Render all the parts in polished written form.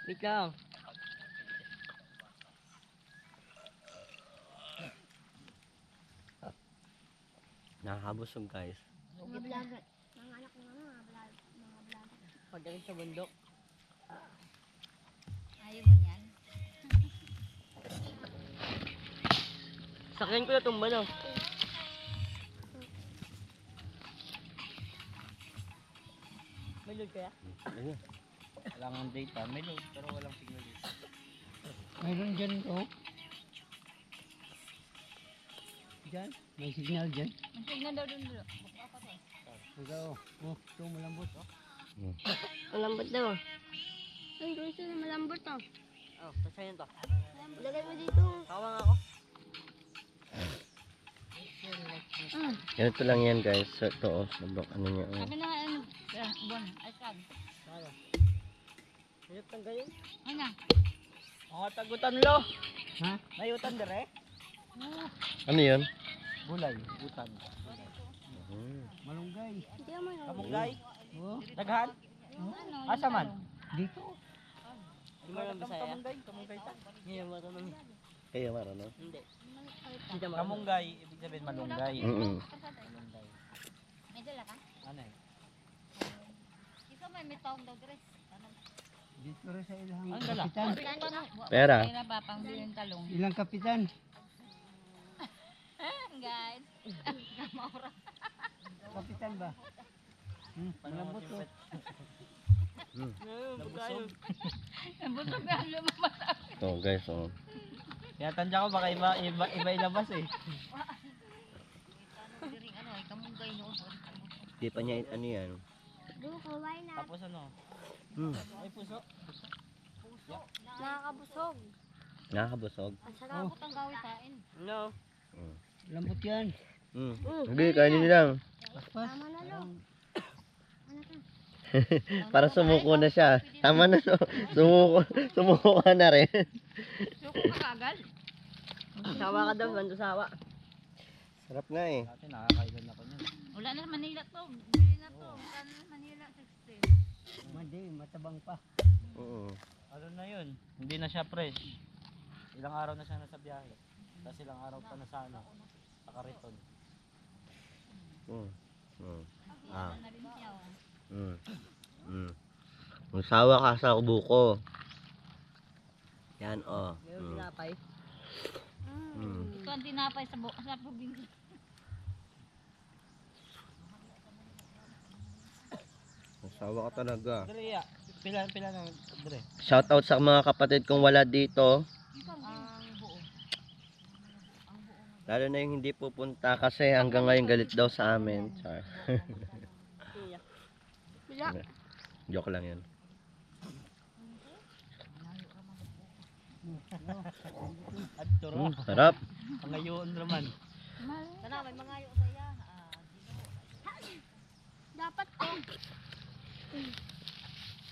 Wait lang. Nakakabusog guys. Mga vlogger. Mga anak ng mga vlogger. Pagdating sa bundok. Ayaw mo yan? Sakyan ko na itong bano. May load kaya? Ayun. Kailangan data. May load pero walang signal dito. Mayroon dyan ito. Dyan, may signal dyan. Ang tignan daw dun dun. Ikaw, ito malambot. Ang lambot daw. Ay, gusto na malambot to. Oh, tasayan to. Lagay mo dito. Tawang ako. Ganito lang yan guys. So, ito oh. Ano niya oh. Sabi na nga, ano, bon, ay sab. Tara. Hirap tanggalin. Ano? Mga tagutan lo. Ha? Nayutan dire. Ano yun? Bulay. Butan. Malunggay. Hindi mo na. Kamunggay. Oh, Daghan. Ano? Asa man? dito. Hindi mo lang Bisaya. Kamunggay. Kamunggay ta. Hindi mo marunong. Kaya marunong? Hindi. Hindi na marunong. Kamunggay. Ibig sabihin malunggay. Malunggay. May dala ka? Ano eh? Ikaw may tawag daw dress. Dito rin sa ilang Ang dala. kapitan. Pera. Pera ba pang bilhin talong? Ilang kapitan? Guys. Kapitan ba? Malambot to. Nabusog. Nabusog na lumabas. Ito guys oh. Kaya tansya ko baka iba ilabas eh. Ano ay kamunggay noon. Di pa niya ano yan. Kaway na. Tapos ano? Ay puso. Nakakabusog. Nakakabusog. Ang sarap ang gawin kain. No. Lambot yan. Hindi, kainin niyo lang. Paspas. Tama na lo. Para sumuko na siya. Tama na no. Sumuko ka na rin. Suko ka agad. Sawa ka daw, bandusawa. Sarap nga eh. Dati nakakailan ako niyan. Wala na Manila to. Bili na to. Wala na Manila 16. Mandi, matabang pa. Oo. Ano na yun? Hindi na siya fresh. Ilang araw na siya nasa biyahe. Tapos ilang araw pa na sa ano. Sa kariton. Ah. Na rin siya. Masawa ka sa buko. Yan oh. Mayroon tinapay. Ito ang tinapay sa probinsya. Masawa ka talaga. Dre ya. Pila na Dre. Shout out sa mga kapatid kong wala dito. Lalo na yung hindi pupunta kasi hanggang ngayon galit daw sa amin. Char. Bila. Joke lang yun. At turo. Sarap. Pangayoon naman. Sana may mga ayo saya. Dapat to.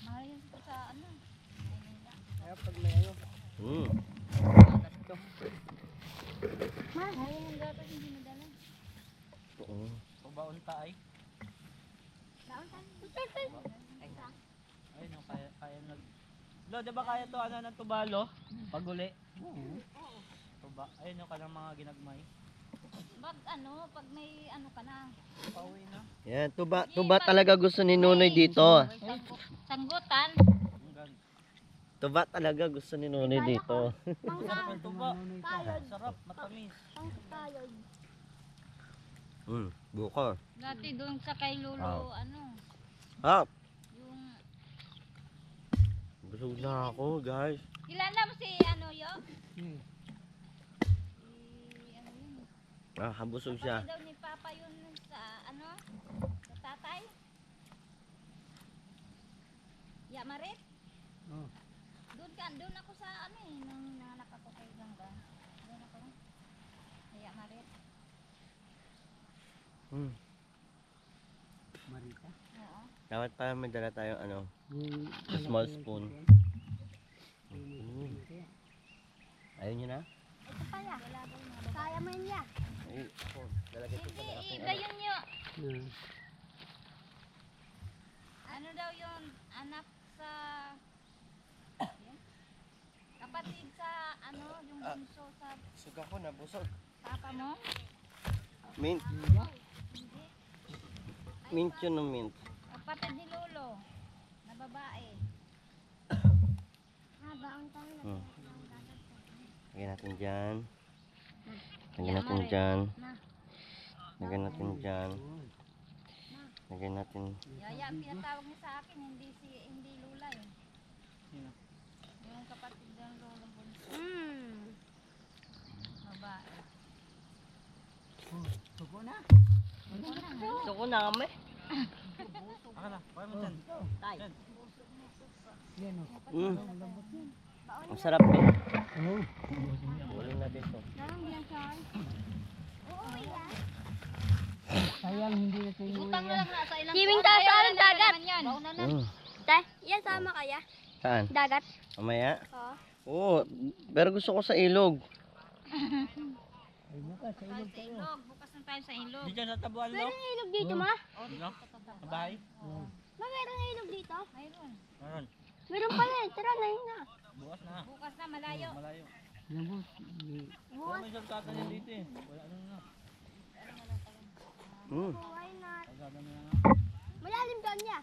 Mahal yan sa ano. Kaya pag may ano, Mahal yan dapat hindi madala. Oo. Pabaon ta ay. Daon tan. Ay no, kaya nag. Lo, di ba kaya to ano ng tubalo? Paguli. Tuba. Ay no, kanang mga ginagmay. Pag may ano ka na. Pauwi na. Yan, tuba talaga gusto ni Nunoy dito. Sanggutan. Hanggang. Tuba talaga gusto ni Nunoy dito. Sarap ang tuba. Sarap, matamis. Pangkayod. Buko. Dati doon sa kay Lolo, Wow. ano, Hap. yung... Busog na ako, guys. Kilala mo si ano yo? Hmm. Si ano yun? Busog siya. Kapatid daw ni Papa yun sa ano? Sa tatay? Marit? Oh. Doon ako sa ano eh, nung nanganak ako kay Gangga. Doon ako. Kaya Marit. Marita. Oo. Dapat pa may dala tayong ano. Yung Small spoon. Ayaw nyo na? Ito pala. Kaya mo niya. Ay, lalagay ko sa Hindi, aking iba yun yun. Hmm. Ano daw yun? Anak sa... Yan, Kapatid sa ano, yung bunso sa Busog ako, nabusog. papa mo? Mint. Hindi. Mint yun ng mint. Kapatid ni Lolo. Na babae. Baon tayo na. Hmm. Lagyan natin dyan. Lagyan natin dyan. Lagyan natin dyan. Lagyan natin. Yaya, pinatawag niya sa akin, hindi Lula eh. Sino? Yung kapatid ng Lolo bunso. Babae. Suko na. Gusto ko na kami. Aka na, kaya mo dyan. Tay. Dyan. Yan o. Mm. Ang sarap to. Oh. Uling na dito. Narang bilang siya. Oo, yan. Sayang hindi na tayo Utang na lang nasa ilang Swimming tayo sa alam dagat. Bauna na. Mm. Tay, yan sama kaya? Saan? Dagat. Mamaya? Oo. Oo, pero gusto ko sa ilog. Ay naka, sa ilog Sa tayo. ilog. Bukas na tayo sa ilog. Di dyan sa tabuan, lo? Ilog dito, ma? No? Sabay? Ma, meron na ilog dito? Mayroon. Meron. Meron pala eh. Tara na yun na. Bukas na. Bukas na, malayo. Malayo. Yan po. Wala may saltatan yan dito eh. Wala ano na. Mm. Pagkada na lang. Malalim doon niya.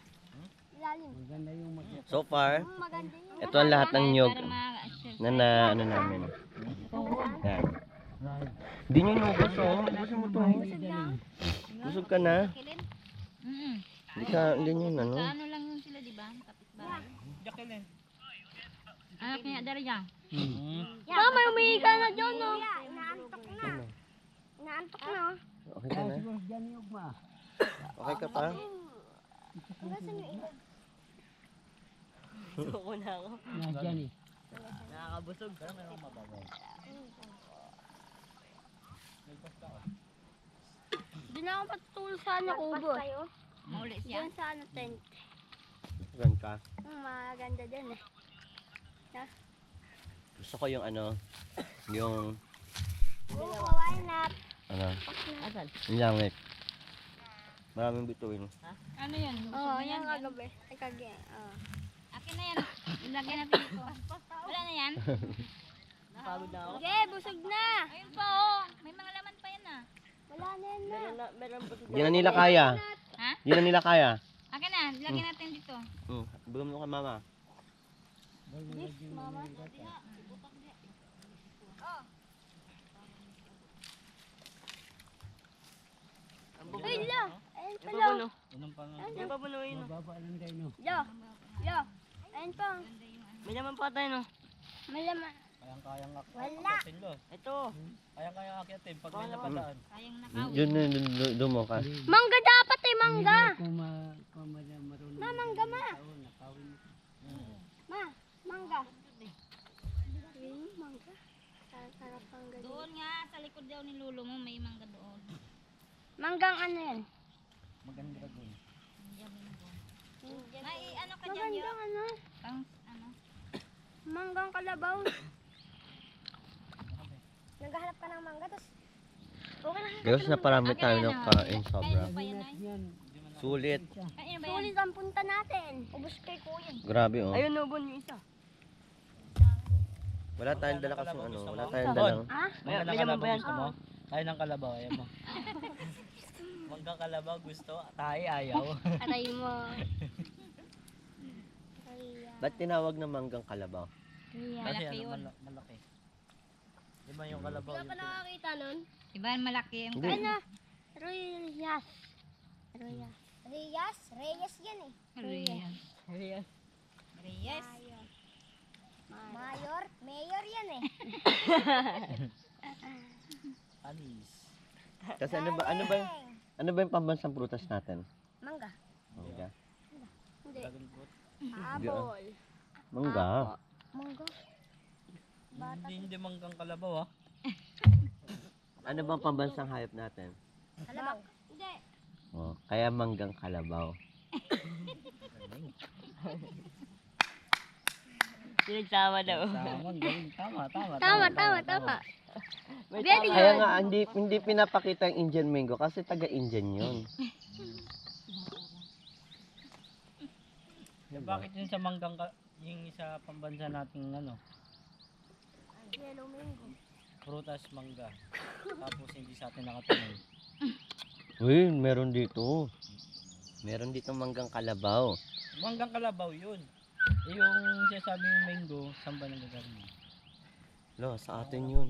Malalim. Maganda yung mag... So far, Maganda yun. ito ang lahat ng nyog Para ma-share. na ano namin. Yan. Hindi nyo inubos oh. Ubusin mo to. Busog ka na. Kilin? Hindi nyo ano. Sa ano lang yun sila, di ba? Kapitbahay. Jacqueline. Ano kaya dari dyan? Ma, may umihiga na dyan, no? Inaantok na. Inaantok na, oh. Okay ka Kaya na? siguro dyan yung ma. Okay ka pa? Gusto ko na ako. Na dyan eh. Nakakabusog. Pero meron mababaw. Doon ako patutulog sa ano, kubo. Mauli siya. Doon sa ano, tent. Gan ka? Maganda din eh. Gusto ko yung ano, yung Why not? ano, Asan? yung langit. Maraming bituin. Ano yan? Oo, yan kagabi. Ay, kagi. Akin na yan. Ilagay natin dito. Wala na yan? Pagod na ako. Okay, busog na. Ayun pa oh. May mga laman pa yan ah. Wala na yan na. Meron busog Hindi na nila kaya. Ha? Hindi na nila kaya. Akin na. Ilagay natin dito. Bigyan mo kay mama. Ay, la. Ayun pala. Unang pang... Ayun pa punuin. Mababa lang tayo no. Yo. Yo. Ayun pa. May laman pa tayo, no? May laman. Kayang-kayang Wala. akyatin, lo. Ito. Kayang-kayang akyatin pag may napadaan. Kayang nakawin. Doon mo ka. Mangga dapat eh, mangga. Kung marunong. Ma, mangga ma. Nakawin. Ma, mangga. Mangga. Sarap mangga. Doon nga. Sa likod daw ni Lolo mo may mangga doon. Manggang ano yan? Maganda doon. May ano ka dyan yun? Magandang ano? Pang ano? Manggang kalabaw. Naghahanap ka ng mangga, tapos okay na. Guys, na parami tayo ng kain sobra. Kaya pa yan ay. Yan. Sulit. Kaya ba yan? Sulit ang punta natin. Ubus kay kuya. Grabe oh. Ayun, nubon yung isa. Wala tayong dala kasi ano. Wala tayong dalang. Ha? Mangga May ng laman kalabaw ba yan? gusto mo? Tayo ng kalabaw, ayaw mo. Mangga kalabaw gusto, tayo ayaw. Aray mo. Ba't tinawag na manggang kalabaw? Kasi Malaki ano, yun. malaki. Di ba yung kalabaw? Wala pa nakakita nun? Diba malaki yung Hindi. Ano? Reyes. Reyes. Reyes? Reyes yan eh. Reyes. Reyes. Reyes. Mayor? Mayor yan eh. Anis. Kasi ano ba yung pambansang prutas natin? Mangga. Mangga. Hindi. Dragon fruit. Apple. Mangga. Mangga. Hindi manggang kalabaw ah. Ano bang pambansang hayop natin? Kalabaw. Hindi. Oh, kaya manggang kalabaw. Pinagsama daw. Tama, tama. Tama. Very Kaya good. nga hindi pinapakita yung Indian mango kasi taga-Indian 'yun. Bakit yun sa manggang yung sa pambansa nating ano? Yellow mango. Prutas, mangga. Tapos hindi sa atin nakatanong. Uy, meron dito. Meron dito manggang kalabaw. Manggang kalabaw yun. Eh, yung sinasabi yung mango, saan ba nagagaling? Lo, sa atin yun.